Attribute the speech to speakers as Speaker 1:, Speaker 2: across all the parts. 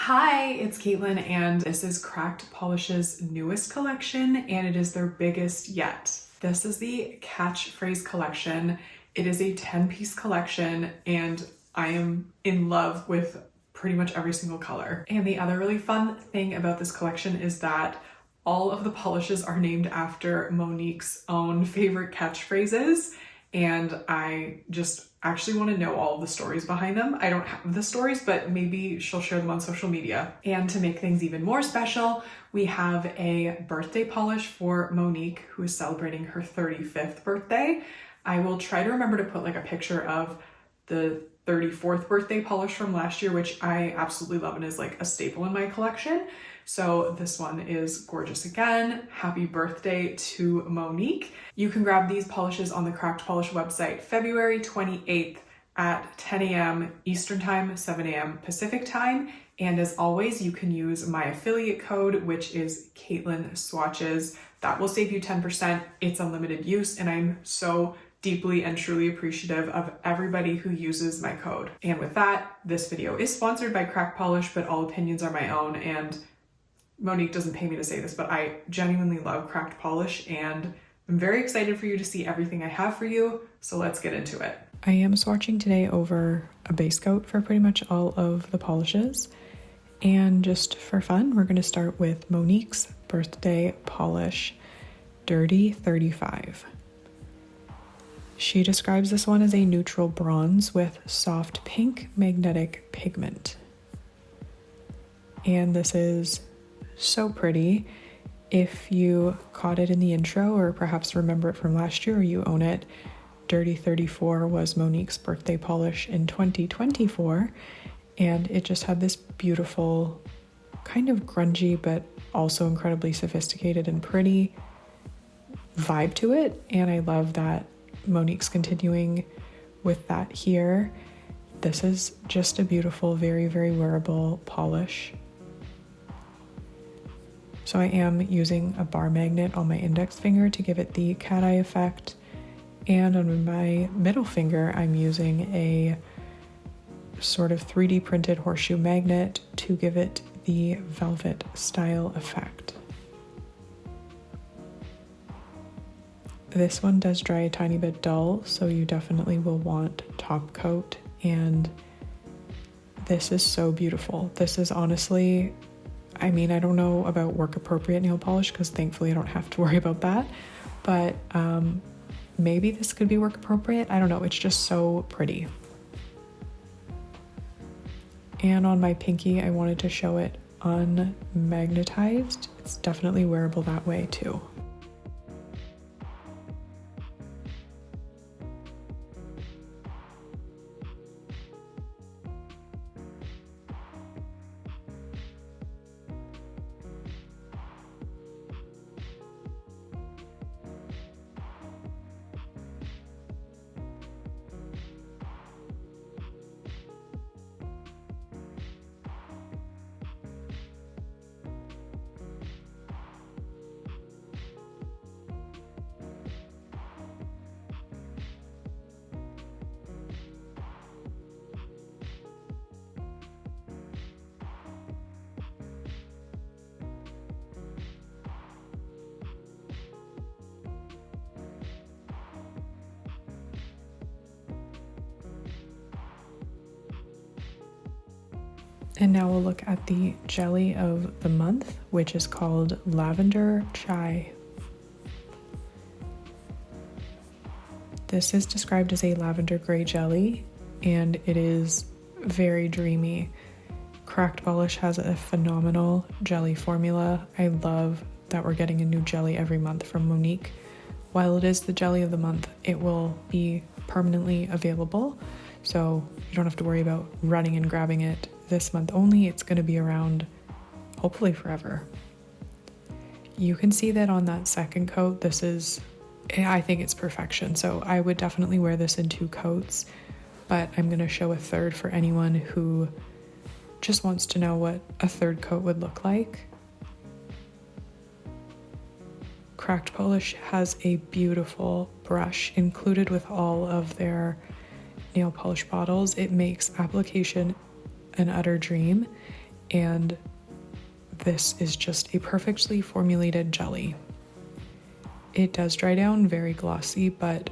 Speaker 1: Hi, it's Caitlin, and this is Cracked Polish's newest collection, and it is their biggest yet. This is the Catchphrase collection. It is a 10-piece collection, and I am in love with pretty much every single color. And the other really fun thing about this collection is that all of the polishes are named after Monique's own favorite catchphrases, and I just actually want to know all of the stories behind them. I don't have the stories, but maybe she'll share them on social media. And to make things even more special, we have a birthday polish for Monique, who is celebrating her 35th birthday. I will try to remember to put like a picture of the 34th birthday polish from last year, which I absolutely love and is like a staple in my collection. So this one is gorgeous again. Happy birthday to Monique. You can grab these polishes on the Cracked Polish website February 28th at 10 a.m. Eastern Time, 7 a.m. Pacific Time. And as always, you can use my affiliate code, which is Caitlin Swatches. That will save you 10%. It's unlimited use, and I'm so deeply and truly appreciative of everybody who uses my code. And with that, this video is sponsored by Cracked Polish, but all opinions are my own, and Monique doesn't pay me to say this, but I genuinely love Cracked Polish, and I'm very excited for you to see everything I have for you, so let's get into it. I am swatching today over a base coat for pretty much all of the polishes, and just for fun, we're going to start with Monique's birthday polish, Dirty 35. She describes this one as a neutral bronze with soft pink magnetic pigment. And this is so pretty. If you caught it in the intro or perhaps remember it from last year or you own it, Dirty 34 was Monique's birthday polish in 2024, and it just had this beautiful kind of grungy but also incredibly sophisticated and pretty vibe to it, and I love that Monique's continuing with that here. This is just a beautiful, very, very wearable polish. So I am using a bar magnet on my index finger to give it the cat eye effect, and on my middle finger I'm using a sort of 3D printed horseshoe magnet to give it the velvet style effect. This one does dry a tiny bit dull, so you definitely will want top coat, and this is so beautiful. This is honestly, I mean, I don't know about work appropriate nail polish because thankfully I don't have to worry about that, but maybe this could be work appropriate. I don't know, it's just so pretty. And on my pinky, I wanted to show it unmagnetized. It's definitely wearable that way too. And now we'll look at the jelly of the month, which is called Lavender Chai. This is described as a lavender gray jelly, and it is very dreamy. Cracked Polish has a phenomenal jelly formula. I love that we're getting a new jelly every month from Monique. While it is the jelly of the month, it will be permanently available, so you don't have to worry about running and grabbing it this month only. It's going to be around hopefully forever. You can see that on that second coat, this is, I think it's perfection. So I would definitely wear this in 2 coats, but I'm going to show a third for anyone who just wants to know what a third coat would look like. Cracked Polish has a beautiful brush included with all of their nail polish bottles. It makes application an utter dream, and this is just a perfectly formulated jelly. It does dry down very glossy, but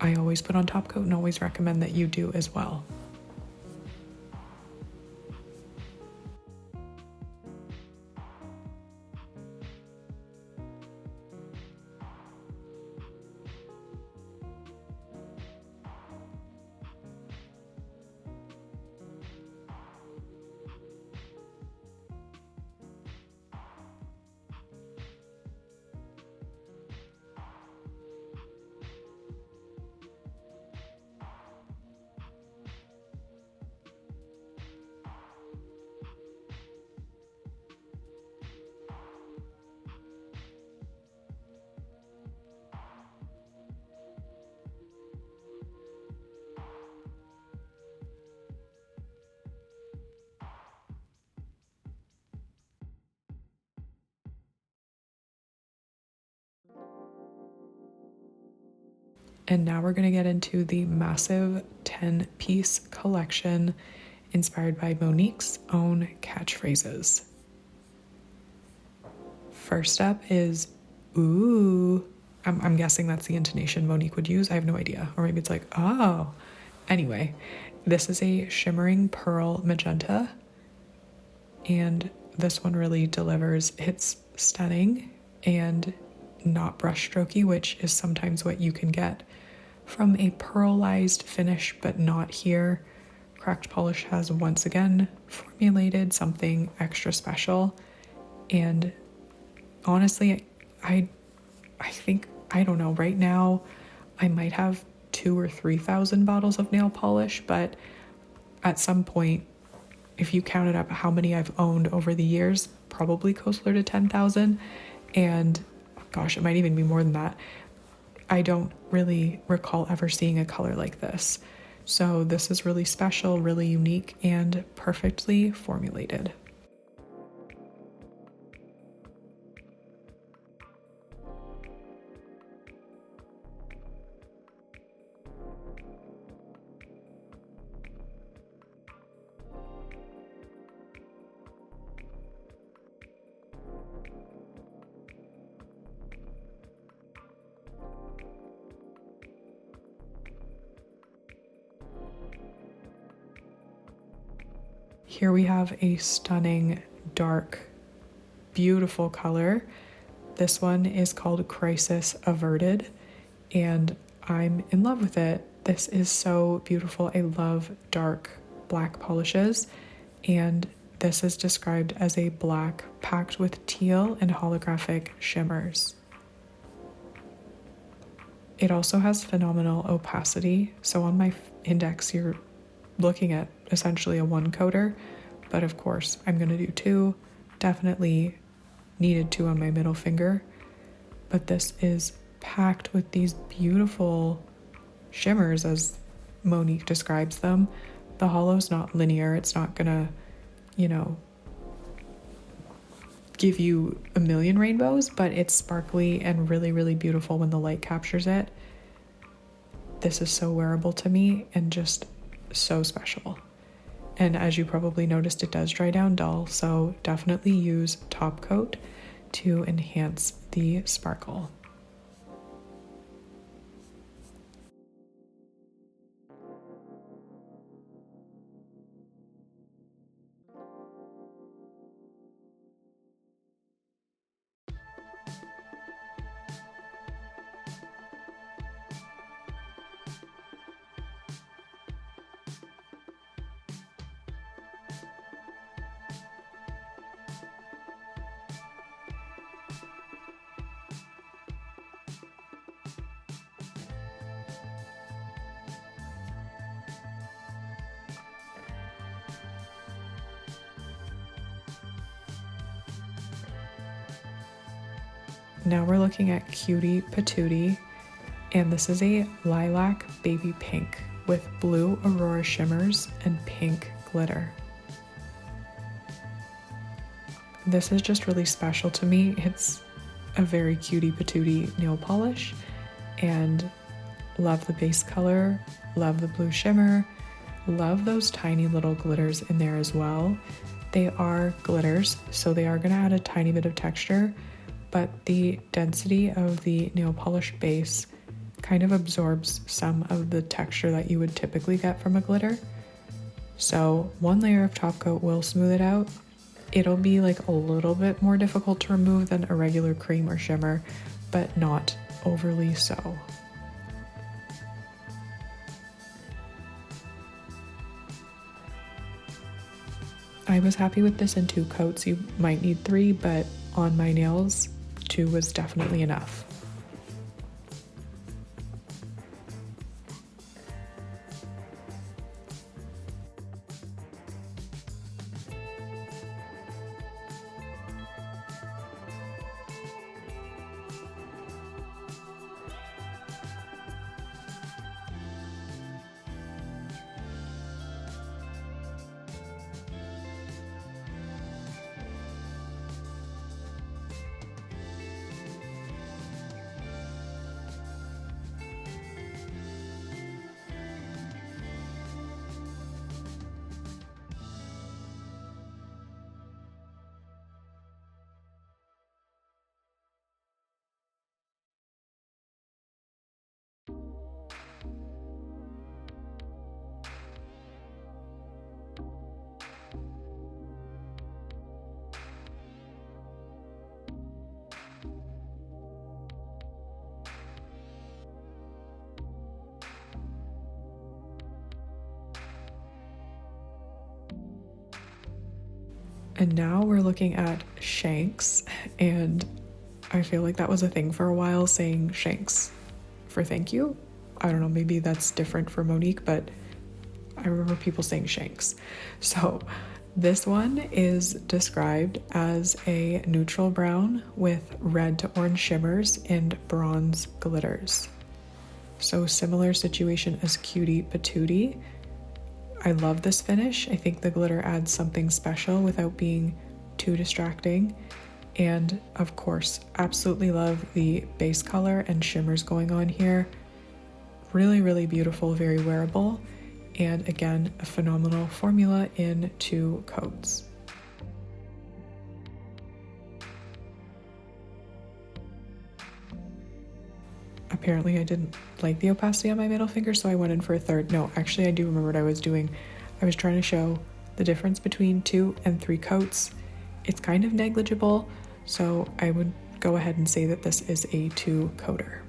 Speaker 1: I always put on top coat and always recommend that you do as well. And now we're gonna get into the massive 10-piece collection inspired by Monique's own catchphrases. First up is ooh. I'm guessing that's the intonation Monique would use. I have no idea. Or maybe it's like, oh. Anyway, this is a shimmering pearl magenta. And this one really delivers. It's stunning and not brushstrokey, which is sometimes what you can get from a pearlized finish, but not here. Cracked Polish has once again formulated something extra special. And honestly, I think, I don't know, right now I might have 2,000 or 3,000 bottles of nail polish, but at some point, if you counted up how many I've owned over the years, probably closer to 10,000. And gosh, it might even be more than that. I don't really recall ever seeing a color like this. So this is really special, really unique, and perfectly formulated. Here we have a stunning, dark, beautiful color. This one is called Crisis Averted, and I'm in love with it. This is so beautiful. I love dark black polishes, and this is described as a black packed with teal and holographic shimmers. It also has phenomenal opacity, so on my index you're looking at essentially a one coater, but of course I'm going to do two. Definitely needed two on my middle finger, but this is packed with these beautiful shimmers as Monique describes them. The hollow's not linear. It's not gonna, give you a million rainbows, but it's sparkly and really, really beautiful when the light captures it. This is so wearable to me and just so special. And as you probably noticed, it does dry down dull, so definitely use top coat to enhance the sparkle. Now we're looking at Cutie Patootie, and this is a lilac baby pink with blue Aurora shimmers and pink glitter. This is just really special to me. It's a very cutie patootie nail polish, and love the base color, love the blue shimmer, love those tiny little glitters in there as well. They are glitters, so they are going to add a tiny bit of texture, but the density of the nail polish base kind of absorbs some of the texture that you would typically get from a glitter. So one layer of top coat will smooth it out. It'll be like a little bit more difficult to remove than a regular cream or shimmer, but not overly so. I was happy with this in 2 coats. You might need 3, but on my nails, 2 was definitely enough. And now we're looking at shanks, and I feel like that was a thing for a while, saying shanks for thank you. I don't know, maybe that's different for Monique, but I remember people saying shanks. So this one is described as a neutral brown with red to orange shimmers and bronze glitters. So similar situation as Cutie Patootie. I love this finish. I think the glitter adds something special without being too distracting. And of course, absolutely love the base color and shimmers going on here. Really, really beautiful, very wearable. And again, a phenomenal formula in 2 coats. Apparently I didn't like the opacity on my middle finger, so I went in for a third. No, actually I do remember what I was doing. I was trying to show the difference between 2 and 3 coats. It's kind of negligible, so I would go ahead and say that this is a 2 coater.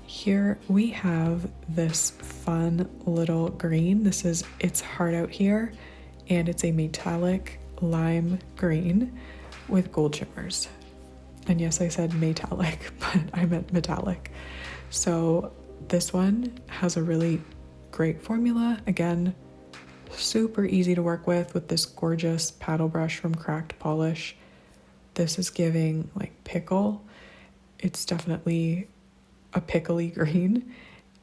Speaker 1: Here we have this fun little green. It's hard out here, and it's a metallic lime green with gold shimmers. And yes, I said metallic, but I meant metallic. So this one has a really great formula. Again, super easy to work with this gorgeous paddle brush from Cracked Polish. This is giving like pickle. It's definitely a pickly green,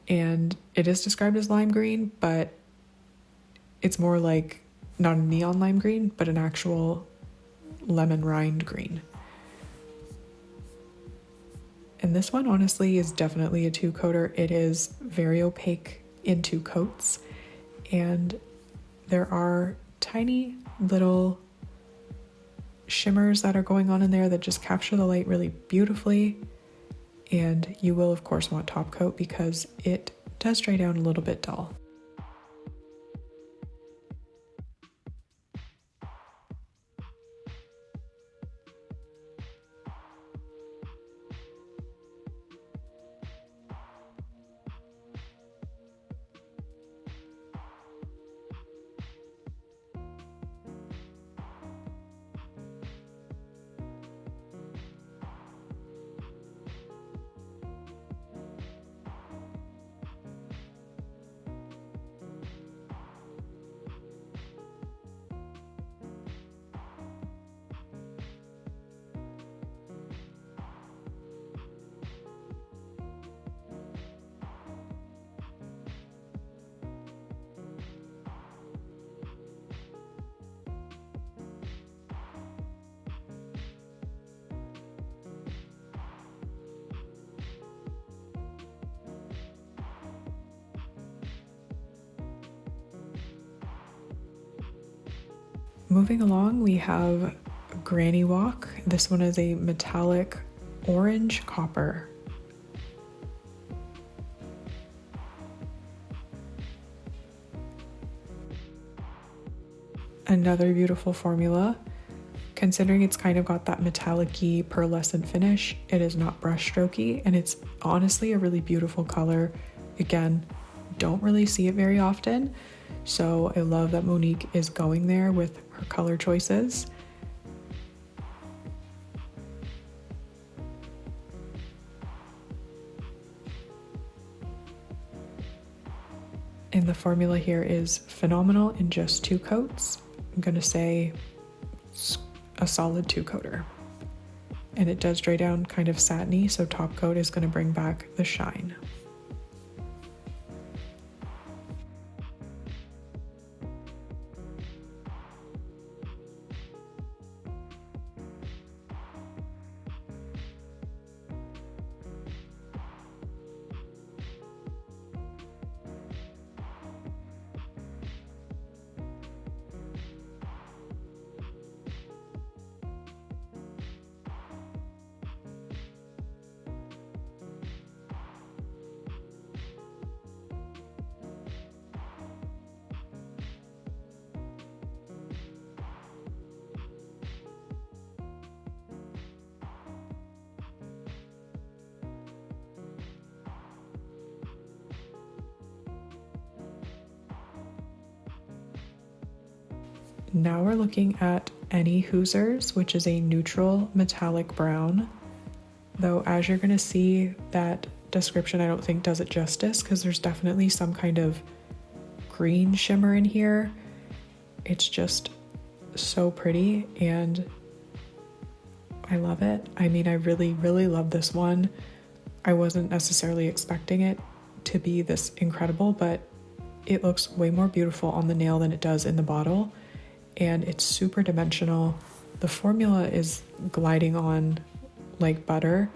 Speaker 1: and it is described as lime green, but it's more like not a neon lime green, but an actual lemon rind green. And this one honestly is definitely a 2 coater. It is very opaque in 2 coats, and there are tiny little shimmers that are going on in there that just capture the light really beautifully. And you will of course want top coat because it does dry down a little bit dull. Moving along, we have Granny Walk. This one is a metallic orange copper. Another beautiful formula. Considering it's kind of got that metallic-y pearlescent finish, it is not brush strokey, and it's honestly a really beautiful color. Again, don't really see it very often, so I love that Monique is going there with her color choices. And the formula here is phenomenal in just 2 coats. I'm gonna say a solid 2-coater. And it does dry down kind of satiny, so top coat is gonna bring back the shine. Now we're looking at Any Hoosers, which is a neutral metallic brown. Though as you're gonna see, that description I don't think does it justice, because there's definitely some kind of green shimmer in here. It's just so pretty and I love it. I mean, I really, really love this one. I wasn't necessarily expecting it to be this incredible, but it looks way more beautiful on the nail than it does in the bottle. And it's super dimensional. The formula is gliding on like butter.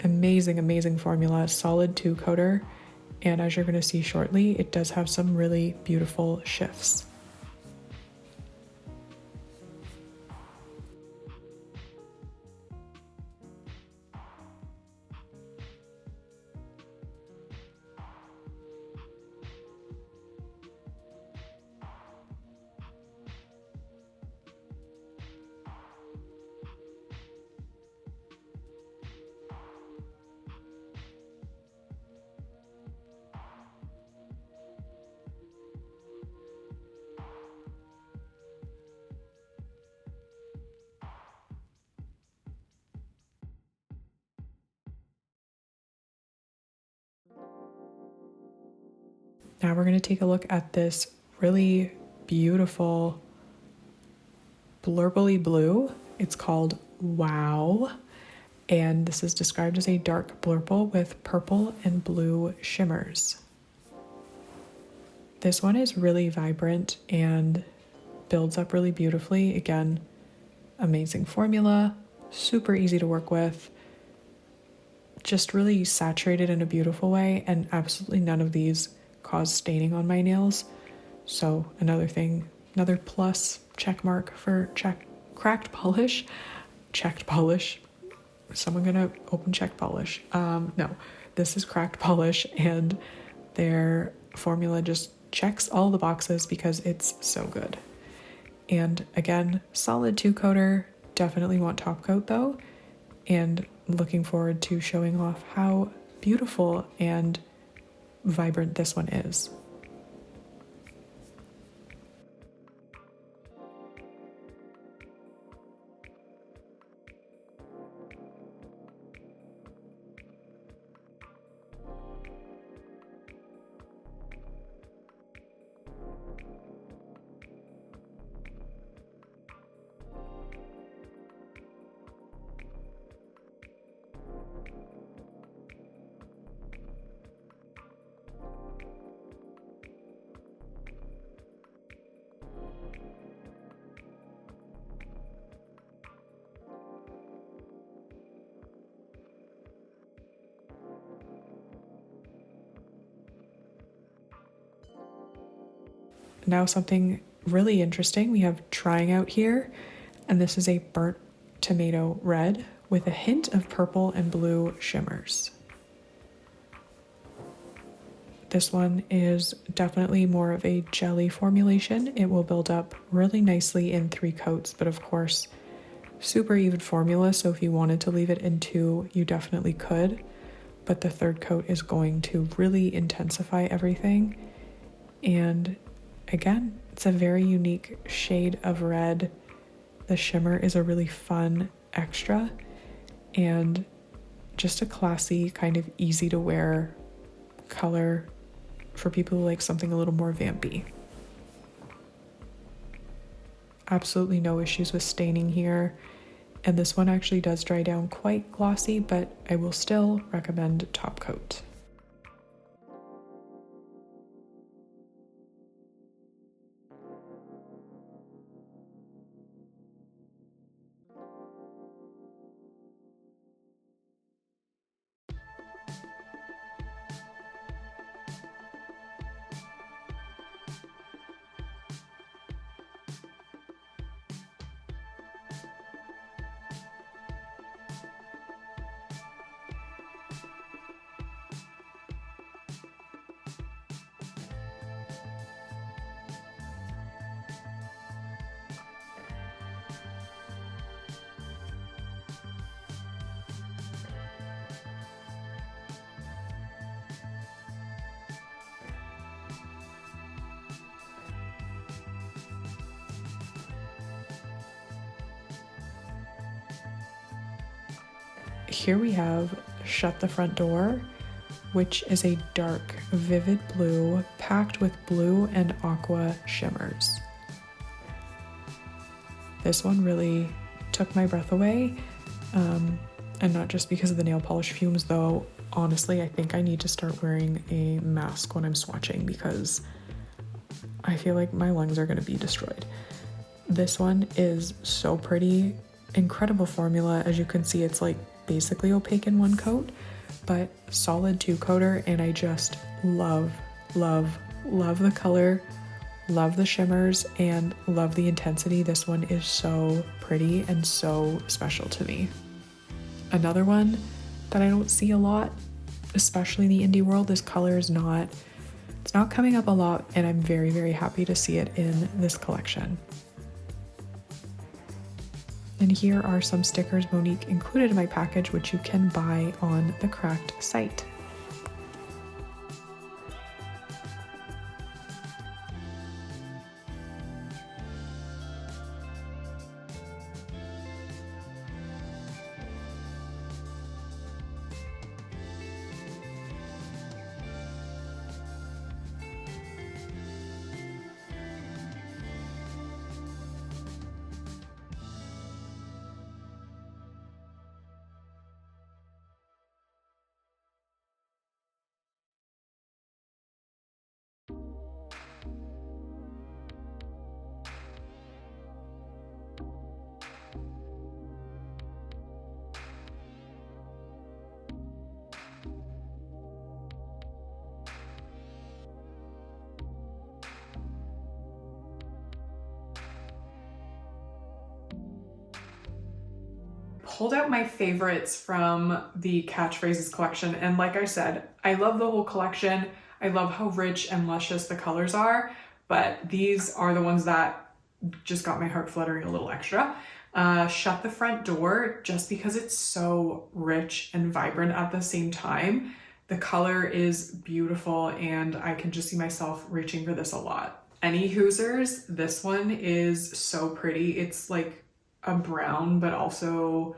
Speaker 1: Amazing, amazing formula, solid 2-coater. And as you're gonna see shortly, it does have some really beautiful shifts. Now we're going to take a look at this really beautiful blurbly blue. It's called Wow. And this is described as a dark blurple with purple and blue shimmers. This one is really vibrant and builds up really beautifully. Again, amazing formula, super easy to work with, just really saturated in a beautiful way, and absolutely none of these cause staining on my nails. So another thing, another plus check mark for cracked polish, checked polish. Is someone gonna open check polish? No, this is cracked polish, and their formula just checks all the boxes because it's so good. And again, solid 2-coater, definitely want top coat though, and looking forward to showing off how beautiful and vibrant this one is. Now something really interesting. We have Trying Out here, and this is a burnt tomato red with a hint of purple and blue shimmers. This one is definitely more of a jelly formulation. It will build up really nicely in 3 coats, but of course, super even formula, so if you wanted to leave it in 2, you definitely could. But the 3rd coat is going to really intensify everything. And again, it's a very unique shade of red. The shimmer is a really fun extra and just a classy, kind of easy to wear color for people who like something a little more vampy. Absolutely no issues with staining here. And this one actually does dry down quite glossy, but I will still recommend Top Coat. Here we have Shut the Front Door, which is a dark, vivid blue packed with blue and aqua shimmers. This one really took my breath away, and not just because of the nail polish fumes, though. Honestly, I think I need to start wearing a mask when I'm swatching because I feel like my lungs are going to be destroyed. This one is so pretty, incredible formula. As you can see, it's like basically opaque in 1 coat, but solid 2 coater, and I just love the color, love the shimmers, and love the intensity. This one is so pretty and so special to me. Another one that I don't see a lot, especially in the indie world, this color is not coming up a lot, and I'm very, very happy to see it in this collection. And here are some stickers Monique included in my package, which you can buy on the Cracked site. Pulled out my favorites from the Catchphrases collection, and like I said, I love the whole collection. I love how rich and luscious the colors are, but these are the ones that just got my heart fluttering a little extra. Shut the Front Door, just because it's so rich and vibrant at the same time. The color is beautiful, and I can just see myself reaching for this a lot. Any Hoosers, this one is so pretty. It's like a brown, but also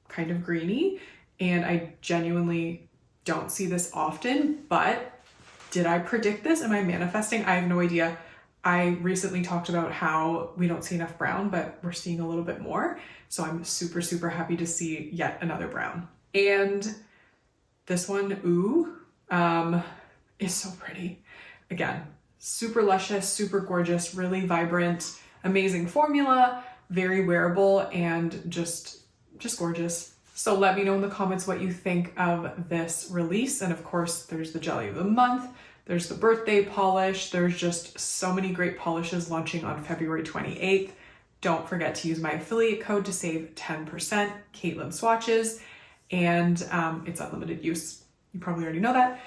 Speaker 1: kind of greeny, and I genuinely don't see this often, but did I predict this? Am I manifesting? I have no idea. I recently talked about how we don't see enough brown, but we're seeing a little bit more, so I'm super, super happy to see yet another brown. And this one, is so pretty. Again, super luscious, super gorgeous, really vibrant, amazing formula, very wearable, and just gorgeous. So let me know in the comments what you think of this release. And of course, there's the Jelly of the Month, there's the birthday polish, there's just so many great polishes launching on February 28th. Don't forget to use my affiliate code to save 10%, Caitlin Swatches, and it's unlimited use. You probably already know that,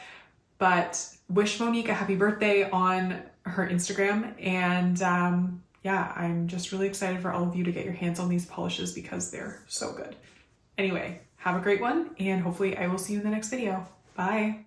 Speaker 1: but wish Monique a happy birthday on her Instagram. And yeah, I'm just really excited for all of you to get your hands on these polishes because they're so good. Anyway, have a great one, and hopefully I will see you in the next video. Bye.